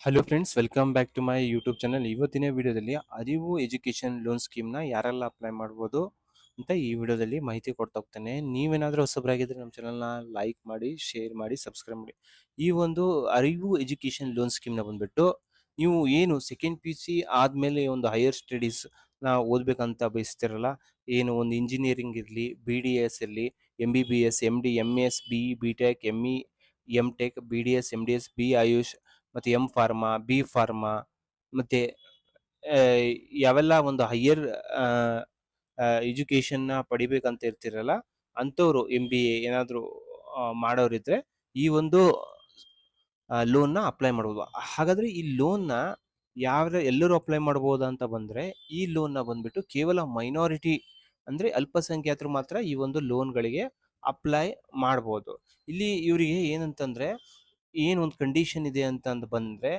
Hello friends, welcome back to my YouTube channel. ಇವತ್ತಿನ ವಿಡಿಯೋದಲ್ಲಿ ಅರಿವು ಎಜುಕೇಷನ್ ಲೋನ್ ಸ್ಕೀಮ್ನ ಯಾರೆಲ್ಲ ಅಪ್ಲೈ ಮಾಡ್ಬೋದು ಅಂತ ಈ ವಿಡಿಯೋದಲ್ಲಿ ಮಾಹಿತಿ ಕೊಡ್ತಾ ಹೋಗ್ತೇನೆ. ನೀವೇನಾದರೂ ಹೊಸಬರಾಗಿದ್ದರೆ ನಮ್ಮ ಚಾನಲ್ನ ಲೈಕ್ ಮಾಡಿ, ಶೇರ್ ಮಾಡಿ, ಸಬ್ಸ್ಕ್ರೈಬ್ ಮಾಡಿ. ಈ ಒಂದು ಅರಿವು ಎಜುಕೇಷನ್ ಲೋನ್ ಸ್ಕೀಮ್ನ ಬಂದ್ಬಿಟ್ಟು ನೀವು ಏನು ಸೆಕೆಂಡ್ ಪಿ ಯು ಸಿ ಆದಮೇಲೆ ಒಂದು ಹೈಯರ್ ಸ್ಟಡೀಸ್ನ ಓದಬೇಕಂತ ಬಯಸ್ತಿರಲ್ಲ, ಏನು ಒಂದು ಇಂಜಿನಿಯರಿಂಗ್ ಇರಲಿ, ಬಿ ಡಿ ಎಸ್ ಇರಲಿ, M B B S, M D, M S, B B tech, M E, M tech, B D S, M D S, B Ayush ಮತ್ತು M pharma, B pharma ಮತ್ತು ಯಾವೆಲ್ಲ ಒಂದು higher ಎಜುಕೇಷನ್ನ ಪಡಿಬೇಕಂತ ಇರ್ತಿರಲ್ಲ, ಅಂಥವ್ರು M B A ಏನಾದರೂ ಮಾಡೋರಿದ್ರೆ ಈ ಒಂದು ಲೋನ್ನ ಅಪ್ಲೈ ಮಾಡ್ಬೋದು. ಹಾಗಾದರೆ ಈ ಲೋನ್ನ ಎಲ್ಲರೂ ಅಪ್ಲೈ ಮಾಡ್ಬೋದಾ ಅಂತ ಬಂದರೆ, ಈ ಲೋನ್ನ ಬಂದ್ಬಿಟ್ಟು ಕೇವಲ ಮೈನಾರಿಟಿ ಅಂದರೆ ಅಲ್ಪಸಂಖ್ಯಾತರು ಮಾತ್ರ ಈ ಒಂದು ಲೋನ್ಗಳಿಗೆ ಅಪ್ಲೈ ಮಾಡ್ಬೋದು. ಇಲ್ಲಿ ಇವರಿಗೆ ಏನಂತಂದರೆ ಏನು ಒಂದು ಕಂಡೀಷನ್ ಇದೆ ಅಂತಂದು ಬಂದರೆ,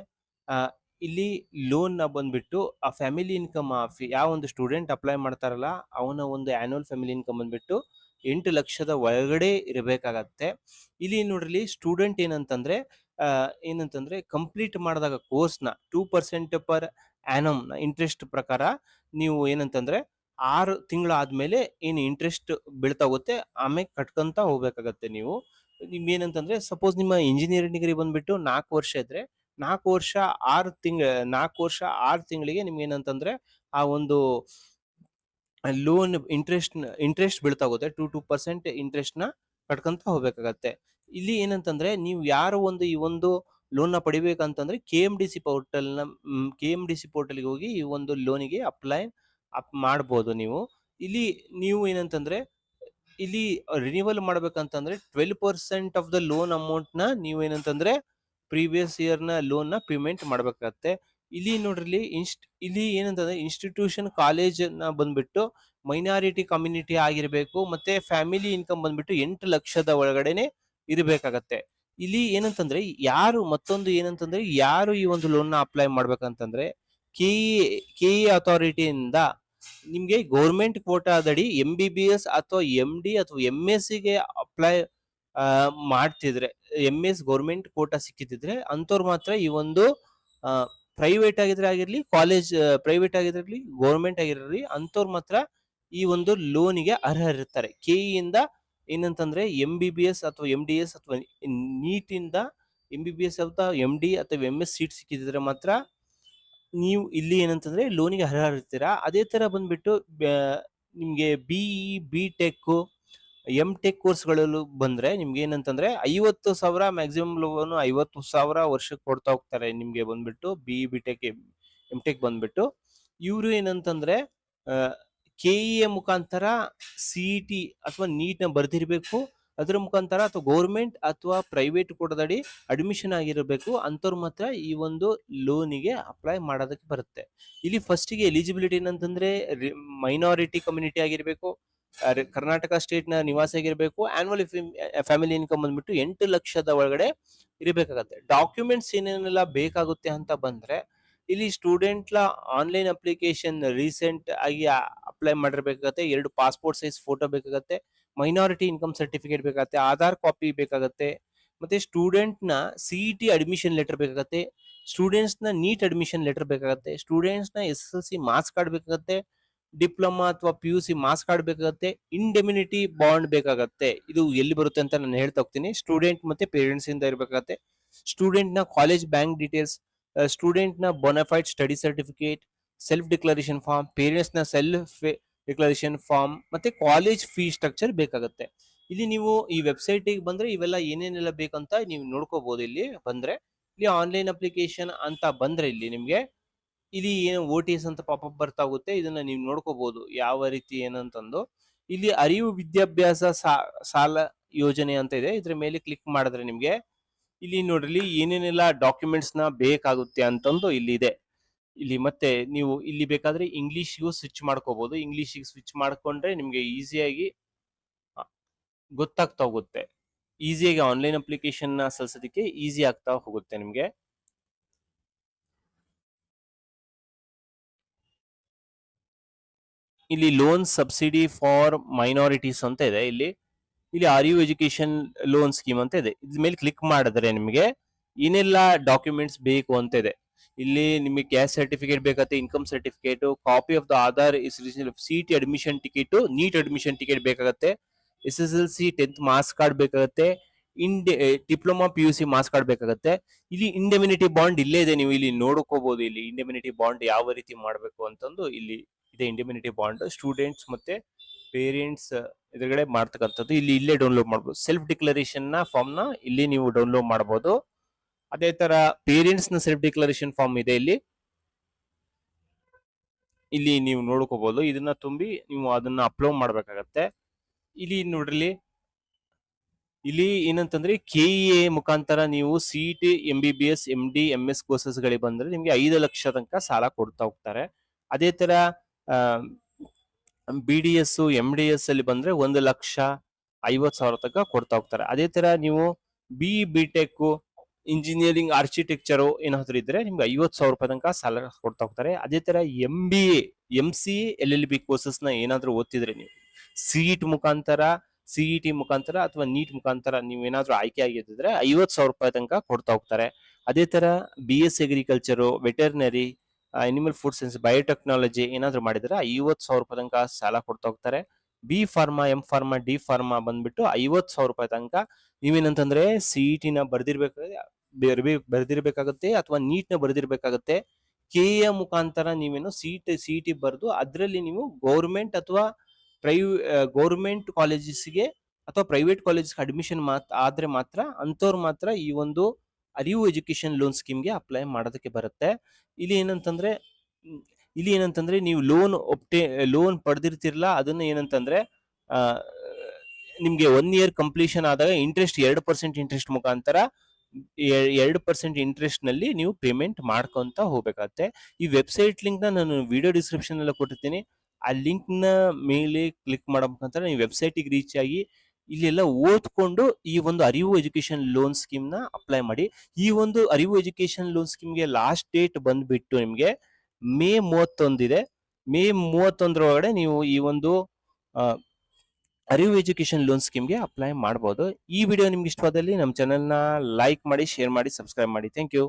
ಇಲ್ಲಿ ಲೋನ್ನ ಬಂದ್ಬಿಟ್ಟು ಆ ಫ್ಯಾಮಿಲಿ ಇನ್ಕಮ್ ಯಾವ ಒಂದು ಸ್ಟೂಡೆಂಟ್ ಅಪ್ಲೈ ಮಾಡ್ತಾರಲ್ಲ ಅವನ ಒಂದು ಆ್ಯನ್ಯುವಲ್ ಫ್ಯಾಮಿಲಿ ಇನ್ಕಮ್ ಬಂದ್ಬಿಟ್ಟು 8 ಲಕ್ಷದ ಒಳಗಡೆ ಇರಬೇಕಾಗತ್ತೆ. ಇಲ್ಲಿ ನೋಡ್ರಿ, ಸ್ಟೂಡೆಂಟ್ ಏನಂತಂದ್ರೆ ಕಂಪ್ಲೀಟ್ ಮಾಡಿದಾಗ ಕೋರ್ಸ್ನ 2% ಪರ್ ಆ್ಯನಮ್ನ ಇಂಟ್ರೆಸ್ಟ್ ಪ್ರಕಾರ ನೀವು ಏನಂತಂದ್ರೆ 6 ತಿಂಗಳಾದ್ಮೇಲೆ ಏನು ಇಂಟ್ರೆಸ್ಟ್ ಬೀಳ್ತಾ ಹೋಗುತ್ತೆ, ಆಮೇಲೆ ಕಟ್ಕೊಂತ ಹೋಗ್ಬೇಕಾಗತ್ತೆ. ನಿಮ್ಗೇನಂತಂದ್ರೆ ಸಪೋಸ್ ನಿಮ್ಮ ಇಂಜಿನಿಯರಿಂಗ್ ಡಿಗ್ರಿ ಬಂದ್ಬಿಟ್ಟು 4 ವರ್ಷ ಇದ್ರೆ 4 ವರ್ಷ 6 ತಿಂಗಳಿಗೆ ನಿಮ್ಗೆ ಏನಂತಂದ್ರೆ ಆ ಒಂದು ಲೋನ್ ಇಂಟ್ರೆಸ್ಟ್ ಬೀಳ್ತಾ ಹೋಗುತ್ತೆ. 2% ಇಂಟ್ರೆಸ್ಟ್ನ ಕಟ್ಕೊಂತ ಹೋಗ್ಬೇಕಾಗತ್ತೆ. ಇಲ್ಲಿ ಏನಂತಂದ್ರೆ ನೀವು ಯಾರು ಈ ಒಂದು ಲೋನ್ನ ಪಡಿಬೇಕಂತಂದ್ರೆ ಕೆ ಎಂ ಡಿ ಸಿ ಪೋರ್ಟಲ್ಗೆ ಹೋಗಿ ಈ ಒಂದು ಲೋನಿಗೆ ಅಪ್ಲೈ ಮಾಡ್ಬೋದು ನೀವು. ನೀವು ಏನಂತಂದ್ರೆ ಇಲ್ಲಿ ರಿನಿವಲ್ ಮಾಡ್ಬೇಕಂತಂದ್ರೆ 12% ಆಫ್ ದ ಲೋನ್ ಅಮೌಂಟ್ನ ನೀವೇನಂತಂದ್ರೆ ಪ್ರೀವಿಯಸ್ ಇಯರ್ನ ಲೋನ್ನ ಪೇಮೆಂಟ್ ಮಾಡ್ಬೇಕಾಗತ್ತೆ. ಇಲ್ಲಿ ನೋಡ್ರಿ, ಇಲ್ಲಿ ಏನಂತಂದ್ರೆ ಇನ್ಸ್ಟಿಟ್ಯೂಷನ್ ಕಾಲೇಜ್ನ ಬಂದ್ಬಿಟ್ಟು ಮೈನಾರಿಟಿ ಕಮ್ಯುನಿಟಿ ಆಗಿರಬೇಕು, ಮತ್ತೆ ಫ್ಯಾಮಿಲಿ ಇನ್ಕಮ್ ಬಂದ್ಬಿಟ್ಟು 8 ಲಕ್ಷದ ಒಳಗಡೆನೆ ಇರಬೇಕಾಗತ್ತೆ. ಇಲ್ಲಿ ಏನಂತಂದ್ರೆ ಯಾರು ಈ ಒಂದು ಲೋನ್ನ ಅಪ್ಲೈ ಮಾಡ್ಬೇಕಂತಂದ್ರೆ ಕೆ ಇ ಅಥಾರಿಟಿಯಿಂದ ನಿಮ್ಗೆ ಗೌರ್ಮೆಂಟ್ ಕೋಟಾದಡಿ ಎಂ ಬಿ ಬಿ ಎಸ್ ಅಥವಾ ಎಂ ಡಿ ಅಥವಾ ಎಂ ಎಸ್ ಗೆ ಅಪ್ಲೈ ಮಾಡ್ತಿದ್ರೆ, ಎಂ ಎಸ್ ಗೌರ್ಮೆಂಟ್ ಕೋಟಾ ಸಿಕ್ಕಿದ್ರೆ ಅಂಥವ್ರು ಮಾತ್ರ ಈ ಒಂದು ಪ್ರೈವೇಟ್ ಆಗಿರಲಿ, ಕಾಲೇಜ್ ಪ್ರೈವೇಟ್ ಆಗಿರಲಿ, ಗೌರ್ಮೆಂಟ್ ಆಗಿರಲಿ, ಅಂಥವ್ರು ಮಾತ್ರ ಈ ಒಂದು ಲೋನಿಗೆ ಅರ್ಹರಿರ್ತಾರೆ. ಕೆ ಇಂದ ಏನಂತಂದ್ರೆ ಎಂ ಬಿ ಬಿ ಎಸ್ ಅಥವಾ ಎಂ ಡಿ ಎಸ್ ಅಥವಾ ನೀಟಿಂದ ಎಂ ಬಿ ಬಿ ಎಸ್ ಅಥವಾ ಎಂ ಡಿ ಅಥವಾ ಎಂ ಎಸ್ ಸೀಟ್ ಸಿಕ್ಕಿದ್ರೆ ಮಾತ್ರ ನೀವು ಇಲ್ಲಿ ಏನಂತಂದ್ರೆ ಲೋನಿಗೆ ಅರ್ಹರಿರ್ತೀರಾ. ಅದೇ ತರ ಬಂದ್ಬಿಟ್ಟು ನಿಮ್ಗೆ ಬಿ ಟೆಕ್, ಎಂ ಟೆಕ್ ಕೋರ್ಸ್ಗಳಲ್ಲೂ ಬಂದ್ರೆ ನಿಮ್ಗೆ ಏನಂತಂದ್ರೆ 50,000 ಮ್ಯಾಕ್ಸಿಮಮ್ ಲೋನ್ 50,000 ವರ್ಷಕ್ಕೆ ಕೊಡ್ತಾ ಹೋಗ್ತಾರೆ. ನಿಮ್ಗೆ ಬಂದ್ಬಿಟ್ಟು ಬಿ ಟೆಕ್, ಎಂ ಟೆಕ್ ಬಂದ್ಬಿಟ್ಟು ಇವರು ಏನಂತಂದ್ರೆ ಕೆ ಇ ಎ ಮುಖಾಂತರ ಸಿ ಇ ಟಿ ಅಥವಾ ನೀಟ್ನ ಬರ್ದಿರ್ಬೇಕು, ಅದರ ಮುಖಾಂತರ ಅಥವಾ ಗೌರ್ಮೆಂಟ್ ಅಥವಾ ಪ್ರೈವೇಟ್ ಕೋಟಾದಡಿ ಅಡ್ಮಿಷನ್ ಆಗಿರಬೇಕು. ಅಂಥವ್ರು ಮಾತ್ರ ಈ ಒಂದು ಲೋನಿಗೆ ಅಪ್ಲೈ ಮಾಡೋದಕ್ಕೆ ಬರುತ್ತೆ. ಇಲ್ಲಿ ಫಸ್ಟಿಗೆ ಎಲಿಜಿಬಿಲಿಟಿ ಏನಂತಂದ್ರೆ ಮೈನಾರಿಟಿ ಕಮ್ಯುನಿಟಿ ಆಗಿರಬೇಕು, ಕರ್ನಾಟಕ ಸ್ಟೇಟ್ನ ನಿವಾಸಿ ಆಗಿರಬೇಕು, ಆನ್ಯುವಲ್ ಫ್ಯಾಮಿಲಿ ಇನ್ಕಮ್ ಬಂದ್ಬಿಟ್ಟು 8 ಲಕ್ಷದ ಒಳಗಡೆ ಇರಬೇಕಾಗತ್ತೆ. ಡಾಕ್ಯುಮೆಂಟ್ಸ್ ಏನೇನೆಲ್ಲ ಬೇಕಾಗುತ್ತೆ ಅಂತ ಬಂದ್ರೆ, ಇಲ್ಲಿ ಸ್ಟೂಡೆಂಟ್ಲ ಆನ್ಲೈನ್ ಅಪ್ಲಿಕೇಶನ್ ರೀಸೆಂಟ್ ಆಗಿ ಅಪ್ಲೈ ಮಾಡಿರ್ಬೇಕಾಗತ್ತೆ, 2 ಪಾಸ್ಪೋರ್ಟ್ ಸೈಜ್ ಫೋಟೋ ಬೇಕಾಗತ್ತೆ, ಮೈನಾರಿಟಿ ಇನ್ಕಮ್ ಸರ್ಟಿಫಿಕೇಟ್ ಬೇಕಾಗತ್ತೆ, ಆಧಾರ್ ಕಾಪಿ ಬೇಕಾಗತ್ತೆ, ಮತ್ತೆ ಸ್ಟೂಡೆಂಟ್ನ C E T admission letter ಬೇಕಾಗತ್ತೆ, ಸ್ಟೂಡೆಂಟ್ಸ್ನ ನೀಟ್ ಅಡ್ಮಿಷನ್ ಲೆಟರ್ ಬೇಕಾಗತ್ತೆ, ಸ್ಟೂಡೆಂಟ್ಸ್ನ SSLC ಮಾರ್ಕ್ಸ್ ಕಾರ್ಡ್ ಬೇಕಾಗತ್ತೆ, ಡಿಪ್ಲೊಮಾ ಅಥವಾ P U C marks card ಬೇಕಾಗತ್ತೆ, ಇಂಡೆಮಿನಿಟಿ ಬಾಂಡ್ ಬೇಕಾಗತ್ತೆ. ಇದು ಎಲ್ಲಿ ಬರುತ್ತೆ ಅಂತ ನಾನು ಹೇಳ್ತಾ ಹೋಗ್ತೀನಿ. ಸ್ಟೂಡೆಂಟ್ ಮತ್ತೆ ಪೇರೆಂಟ್ಸ್ ಇಂದ ಇರಬೇಕಾಗತ್ತೆ. ಸ್ಟೂಡೆಂಟ್ನ ಕಾಲೇಜ್ ಬ್ಯಾಂಕ್ ಡೀಟೇಲ್ಸ್, ಸ್ಟೂಡೆಂಟ್ನ bonafide study certificate, self declaration form, ಪೇರೆಂಟ್ಸ್ನ ಸೆಲ್ಫ್ ಡಿಕ್ಲರೇಷನ್ ಫಾರ್ಮ್, ಮತ್ತೆ ಕಾಲೇಜ್ ಫೀ ಸ್ಟ್ರಕ್ಚರ್ ಬೇಕಾಗುತ್ತೆ. ಇಲ್ಲಿ ನೀವು ಈ ವೆಬ್ಸೈಟಿಗೆ ಬಂದ್ರೆ ಇವೆಲ್ಲ ಏನೇನೆಲ್ಲ ಬೇಕಂತ ನೀವು ನೋಡ್ಕೋಬಹುದು. ಇಲ್ಲಿ ಆನ್ಲೈನ್ ಅಪ್ಲಿಕೇಶನ್ ಅಂತ ಬಂದ್ರೆ ಇಲ್ಲಿ ಏನು ಓ ಟಿ ಎಸ್ ಅಂತ ಪಾಪಪ್ ಬರ್ತಾ ಹೋಗುತ್ತೆ. ಇದನ್ನ ನೀವು ನೋಡ್ಕೋಬಹುದು ಯಾವ ರೀತಿ ಏನಂತಂದು. ಇಲ್ಲಿ ಅರಿವು ವಿದ್ಯಾಭ್ಯಾಸ ಸಾಲ ಯೋಜನೆ ಅಂತ ಇದೆ, ಇದ್ರ ಮೇಲೆ ಕ್ಲಿಕ್ ಮಾಡಿದ್ರೆ ನಿಮ್ಗೆ ಇಲ್ಲಿ ನೋಡ್ರಿ ಏನೇನೆಲ್ಲ ಡಾಕ್ಯುಮೆಂಟ್ಸ್ ನ ಬೇಕಾಗುತ್ತೆ ಅಂತಂದು ಇಲ್ಲಿ ಇದೆ. ಮತ್ತೆ ನೀವು ಇಲ್ಲಿ ಬೇಕಾದ್ರೆ ಇಂಗ್ಲಿಷ್ಗೂ ಸ್ವಿಚ್ ಮಾಡ್ಕೋಬಹುದು. ಇಂಗ್ಲಿಷ್ಗೆ ಸ್ವಿಚ್ ಮಾಡ್ಕೊಂಡ್ರೆ ನಿಮ್ಗೆ ಈಸಿಯಾಗಿ ಗೊತ್ತಾಗ್ತಾ ಹೋಗುತ್ತೆ. ಈಸಿಯಾಗಿ ಆನ್ಲೈನ್ ಅಪ್ಲಿಕೇಶನ್ ನ ಸಲ್ಲಿಸೋದಕ್ಕೆ ಈಸಿ ಆಗ್ತಾ ಹೋಗುತ್ತೆ ನಿಮ್ಗೆ. ಇಲ್ಲಿ ಲೋನ್ ಸಬ್ಸಿಡಿ ಫಾರ್ ಮೈನಾರಿಟೀಸ್ ಅಂತ ಇದೆ. ಇಲ್ಲಿ R U education loan scheme ಅಂತ ಇದೆ. ಇದ್ರ ಮೇಲೆ ಕ್ಲಿಕ್ ಮಾಡಿದ್ರೆ ನಿಮಗೆ ಏನೆಲ್ಲ ಡಾಕ್ಯುಮೆಂಟ್ಸ್ ಬೇಕು ಅಂತ ಇದೆ. ಇಲ್ಲಿ ನಿಮಗೆ ಕ್ಯಾಸ್ಟ್ ಸರ್ಟಿಫಿಕೇಟ್ ಬೇಕಾಗುತ್ತೆ, income certificate, copy of the Aadhaar, CET admission ticket, NEET admission ticket ಬೇಕಾಗುತ್ತೆ, SSLC 10th ಮಾರ್ಕ್ಸ್ ಕಾರ್ಡ್ ಬೇಕಾಗುತ್ತೆ, ಡಿಪ್ಲೊಮಾ PUC ಮಾರ್ಕ್ಸ್ ಕಾರ್ಡ್ ಬೇಕಾಗುತ್ತೆ. ಇಲ್ಲಿ ಇಂಡೆಮಿನಿಟಿ ಬಾಂಡ್ ಇಲ್ಲೇ ಇದೆ, ನೀವು ಇಲ್ಲಿ ನೋಡ್ಕೋಬಹುದು. ಇಲ್ಲಿ ಇಂಡೆಮಿನಿಟಿ ಬಾಂಡ್ ಯಾವ ರೀತಿ ಮಾಡಬೇಕು ಅಂತಂದು ಇಲ್ಲಿ ಇದೆ. ಇಂಡೆಮಿನಿಟಿ ಬಾಂಡ್ ಸ್ಟೂಡೆಂಟ್ಸ್ ಮತ್ತೆ ಪೇರೆಂಟ್ಸ್ ಎದುರುಗಡೆ ಮಾಡ್ತಕ್ಕಂಥದ್ದು ಇಲ್ಲೇ ಡೌನ್ಲೋಡ್ ಮಾಡಬಹುದು. ಸೆಲ್ಫ್ ಡಿಕ್ಲರೇಷನ್ ನ ಫಾರ್ಮ್ ನ ಇಲ್ಲಿ ನೀವು ಡೌನ್ಲೋಡ್ ಮಾಡಬಹುದು. ಅದೇ ತರ ಪೇರೆಂಟ್ಸ್ ನ ಸೆಲ್ಫ್ ಡಿಕ್ಲರೇಷನ್ ಫಾರ್ಮ್ ಇದೆ ಇಲ್ಲಿ ನೀವು ನೋಡ್ಕೋಬಹುದು. ಇದನ್ನ ತುಂಬಿ ನೀವು ಅದನ್ನ ಅಪ್ಲೋಡ್ ಮಾಡ್ಬೇಕಾಗತ್ತೆ. ಇಲ್ಲಿ ನೋಡ್ರಿ, ಇಲ್ಲಿ ಏನಂತಂದ್ರೆ KEA ಮುಖಾಂತರ ನೀವು CET MBBS MD MS courses ಗಳಿಗೆ ಬಂದ್ರೆ ನಿಮ್ಗೆ 5 ಲಕ್ಷ ತನಕ ಸಾಲ ಕೊಡ್ತಾ ಹೋಗ್ತಾರೆ. ಅದೇ ತರ BDS MDS ಅಲ್ಲಿ ಬಂದ್ರೆ 1,50,000 ತನಕ ಕೊಡ್ತಾ ಹೋಗ್ತಾರೆ. ಅದೇ ತರ ನೀವು BTech ಇಂಜಿನಿಯರಿಂಗ್ ಆರ್ಕಿಟೆಕ್ಚರ್ ಏನಾದ್ರು ಇದ್ರೆ ನಿಮ್ಗೆ 50,000 ರೂಪಾಯಿ ತನಕ ಸಾಲ ಕೊಡ್ತಾ ಹೋಗ್ತಾರೆ. ಅದೇ ತರ MBA MCA LLB ಕೋರ್ಸಸ್ ನ ಏನಾದ್ರು ಓದ್ತಿದ್ರೆ ನೀವು CET ಮುಖಾಂತರ ಅಥವಾ ನೀಟ್ ಮುಖಾಂತರ ನೀವು ಏನಾದ್ರು ಆಯ್ಕೆ ಆಗಿದ್ರೆ 50,000 ರೂಪಾಯಿ ತನಕ ಕೊಡ್ತಾ ಹೋಗ್ತಾರೆ. ಅದೇ ತರ BS agriculture, veterinary, animal food science, biotechnology ಏನಾದ್ರು ಮಾಡಿದ್ರೆ 50,000 ರೂಪಾಯಿ ತನಕ ಸಾಲ ಕೊಡ್ತಾ ಹೋಗ್ತಾರೆ. B pharma, M pharma, D pharma ಬಂದ್ಬಿಟ್ಟು 50,000 ರೂಪಾಯಿ ತನಕ ನೀವೇನಂತಂದ್ರೆ CET ನ ಬರ್ದಿರ್ಬೇಕಾಗುತ್ತೆ ಅಥವಾ ನೀಟ್ ನ ಬರ್ದಿರ್ಬೇಕಾಗುತ್ತೆ. KEA ಮುಖಾಂತರ ನೀವೇನು CET ಬರ್ದು ಅದರಲ್ಲಿ ನೀವು ಗೌರ್ಮೆಂಟ್ ಅಥವಾ ಗೌರ್ಮೆಂಟ್ ಕಾಲೇಜಸ್ಗೆ ಅಥವಾ ಪ್ರೈವೇಟ್ ಕಾಲೇಜ್ಗೆ ಅಡ್ಮಿಷನ್ ಆದ್ರೆ ಮಾತ್ರ ಅಂತವ್ರು ಮಾತ್ರ ಈ ಒಂದು ಅರಿವು ಎಜುಕೇಶನ್ ಲೋನ್ ಸ್ಕೀಮ್ಗೆ ಅಪ್ಲೈ ಮಾಡೋದಕ್ಕೆ ಬರುತ್ತೆ. ಇಲ್ಲಿ ಏನಂತಂದ್ರೆ ನೀವು ಲೋನ್ ಪಡೆದಿರ್ತಿರಲ್ಲ, ಅದನ್ನ ಏನಂತಂದ್ರೆ ನಿಮ್ಗೆ 1 ಇಯರ್ ಕಂಪ್ಲೀಷನ್ ಆದಾಗ ಇಂಟ್ರೆಸ್ಟ್ 2% ಇಂಟ್ರೆಸ್ಟ್ ಮುಖಾಂತರ 2% ಇಂಟ್ರೆಸ್ಟ್ ನಲ್ಲಿ ನೀವು ಪೇಮೆಂಟ್ ಮಾಡ್ಕೊಂತ ಹೋಗ್ಬೇಕಾಗತ್ತೆ. ಈ ವೆಬ್ಸೈಟ್ ಲಿಂಕ್ ನ ನಾನು ವಿಡಿಯೋ ಡಿಸ್ಕ್ರಿಪ್ಷನ್ ಎಲ್ಲ ಕೊಟ್ಟಿರ್ತೀನಿ. ಆ ಲಿಂಕ್ ನ ಮೇಲೆ ಕ್ಲಿಕ್ ಮಾಡೋ ಮುಖಾಂತರ ನೀವು ವೆಬ್ಸೈಟ್ ಗೆ ರೀಚ್ ಆಗಿ ಇಲ್ಲೆಲ್ಲ ಓದ್ಕೊಂಡು ಈ ಒಂದು ಅರಿವು ಎಜುಕೇಶನ್ ಲೋನ್ ಸ್ಕೀಮ್ ನ ಅಪ್ಲೈ ಮಾಡಿ. ಈ ಒಂದು ಅರಿವು ಎಜುಕೇಶನ್ ಲೋನ್ ಸ್ಕೀಮ್ಗೆ ಲಾಸ್ಟ್ ಡೇಟ್ ಬಂದ್ಬಿಟ್ಟು ನಿಮ್ಗೆ ಮೇ 31 ಇದೆ. ಮೇ 31 ಒಳಗಡೆ ನೀವು ಈ ಒಂದು ಅರಿವು ಎಜುಕೇಶನ್ ಲೋನ್ ಸ್ಕೀಮ್ಗೆ ಅಪ್ಲೈ ಮಾಡಬಹುದು. ಈ ವಿಡಿಯೋ ನಿಮ್ಗೆ ಇಷ್ಟವಾದಲ್ಲಿ ನಮ್ಮ ಚಾನೆಲ್ ನ ಲೈಕ್ ಮಾಡಿ, ಶೇರ್ ಮಾಡಿ, ಸಬ್ಸ್ಕ್ರೈಬ್ ಮಾಡಿ. Thank you.